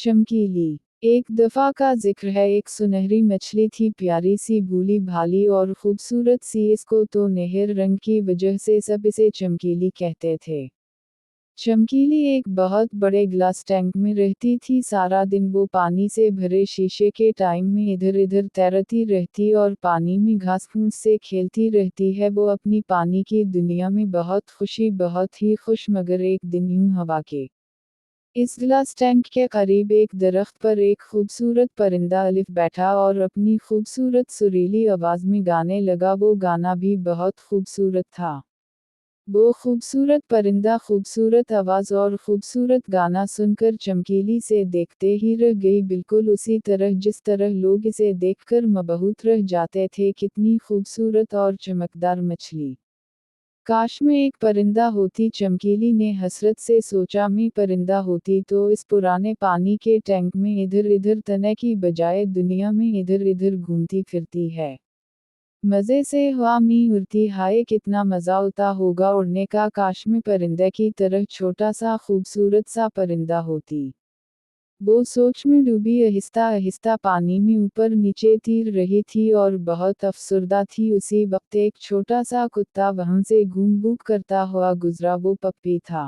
चमकीली। एक दफ़ा का जिक्र है, एक सुनहरी मछली थी, प्यारी सी, भूली भाली और खूबसूरत सी। इसको तो नहर रंग की वजह से सब इसे चमकीली कहते थे। चमकीली एक बहुत बड़े ग्लास टैंक में रहती थी। सारा दिन वो पानी से भरे शीशे के टाइम में इधर उधर तैरती रहती और पानी में घास फूस से खेलती रहती है। वो अपनी पानी की दुनिया में बहुत ही खुश। मगर एक दिन यूं हवा के इस ग्लास टैंक के करीब एक दरख्त पर एक खूबसूरत परिंदा अलिफ बैठा और अपनी खूबसूरत सुरीली आवाज़ में गाने लगा। वो गाना भी बहुत खूबसूरत था। वो खूबसूरत परिंदा, खूबसूरत आवाज़ और खूबसूरत गाना सुनकर चमकीली से देखते ही रह गई, बिल्कुल उसी तरह जिस तरह लोग इसे देखकर मबहूत रह जाते थे। कितनी खूबसूरत और चमकदार मछली! काश मैं एक परिंदा होती, चमकीली ने हसरत से सोचा। मैं परिंदा होती तो इस पुराने पानी के टैंक में इधर इधर तने की बजाय दुनिया में इधर इधर घूमती फिरती है। मज़े से हवा में उड़ती। हाय कितना मज़ा आता होगा उड़ने का। काश मैं परिंदे की तरह छोटा सा खूबसूरत सा परिंदा होती। वो सोच में डूबी आहिस्ता आहिस्ता पानी में ऊपर नीचे तीर रही थी और बहुत अफसरदा थी। उसी वक्त एक छोटा सा कुत्ता वहां से घूम बूम करता हुआ गुजरा। वो पप्पी था।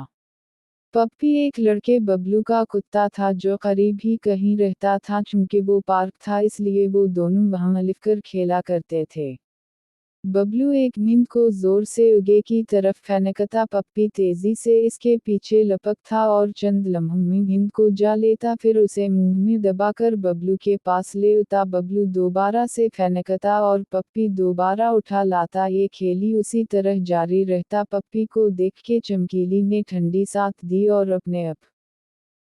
पप्पी एक लड़के बबलू का कुत्ता था जो करीब ही कहीं रहता था। चूंकि वो पार्क था इसलिए वो दोनों वहां लिखकर खेला करते थे। बबलू एक नींद को जोर से उगे की तरफ फेंकता। पप्पी तेजी से इसके पीछे लपक था और चंद लम्हों में नींद को जा लेता, फिर उसे मुंह में दबाकर बबलू के पास ले उता। बबलू दोबारा से फेंकता और पप्पी दोबारा उठा लाता। ये खेली उसी तरह जारी रहता। पप्पी को देख के चमकीली ने ठंडी सांस दी और अपने आप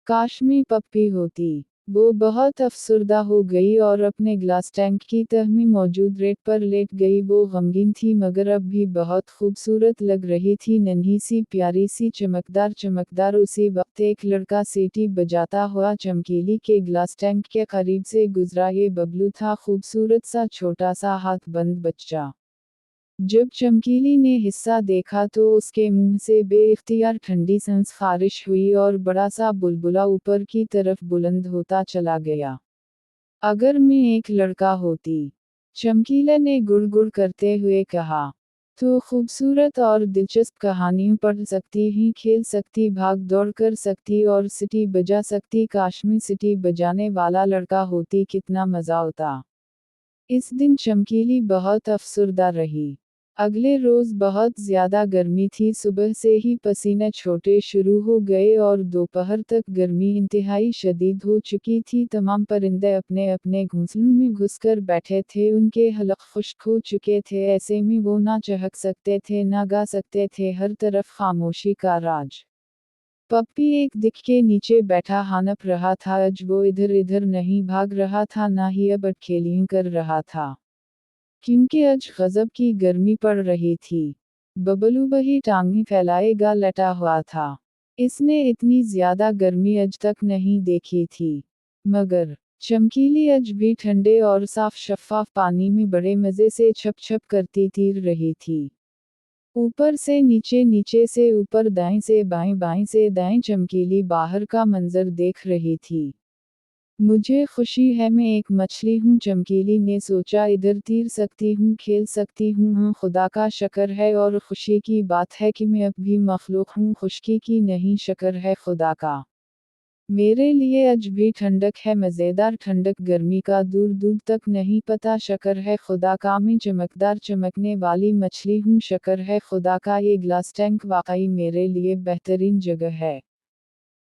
काश में पप्पी होती। वो बहुत अफसरदा हो गई और अपने ग्लास टैंक की तह में मौजूद रेत पर लेट गई। वो गमगीन थी मगर अब भी बहुत खूबसूरत लग रही थी, नन्ही सी, प्यारी सी, चमकदार चमकदार। उसी वक्त एक लड़का सीटी बजाता हुआ चमकीली के ग्लास टैंक के करीब से गुजरा। ये बबलू था, खूबसूरत सा छोटा सा हाथ बंद बच्चा। जब चमकीली ने हिस्सा देखा तो उसके मुंह से बेइख्तियार ठंडी सांस खारिश हुई और बड़ा सा बुलबुला ऊपर की तरफ बुलंद होता चला गया। अगर मैं एक लड़का होती, चमकीले ने गुड़गुड़ करते हुए कहा, तो खूबसूरत और दिलचस्प कहानियां पढ़ सकती ही, खेल सकती, भाग दौड़ कर सकती और सीटी बजा सकती। काश मैं सीटी बजाने वाला लड़का होती, कितना मज़ा आता। इस दिन चमकीली बहुत अफसरदा रही। अगले रोज़ बहुत ज़्यादा गर्मी थी। सुबह से ही पसीने छोटे शुरू हो गए और दोपहर तक गर्मी इंतहाई शदीद हो चुकी थी। तमाम परिंदे अपने अपने घोंसलों में घुसकर बैठे थे। उनके हलक खुश्क हो चुके थे। ऐसे में वो ना चहक सकते थे ना गा सकते थे। हर तरफ खामोशी का राज। पप्पी एक दिख के नीचे बैठा हानप रहा था। आज वो इधर इधर नहीं भाग रहा था, ना ही अब अटखेलियां कर रहा था, क्योंकि आज गजब की गर्मी पड़ रही थी। बबलू वही टांगें फैलाएगा लेटा हुआ था। इसने इतनी ज्यादा गर्मी आज तक नहीं देखी थी। मगर चमकीली आज भी ठंडे और साफ शफ़ाफ पानी में बड़े मज़े से छप छप करती तैर रही थी। ऊपर से नीचे, नीचे से ऊपर, दाएं से बाएं, बाएं से दाएं। चमकीली बाहर का मंजर देख रही थी। मुझे खुशी है मैं एक मछली हूँ, चमकीली ने सोचा। इधर तैर सकती हूँ, खेल सकती हूँ। हाँ, खुदा का शक्र है और खुशी की बात है कि मैं अब भी मखलूक हूँ, खुशकी की नहीं, शक्र है खुदा का। मेरे लिए आज भी ठंडक है, मज़ेदार ठंडक, गर्मी का दूर दूर तक नहीं पता। शक्र है खुदा का मैं चमकदार चमकने वाली मछली हूँ। शक्र है खुदा का ये ग्लास टैंक वाकई मेरे लिए बेहतरीन जगह है।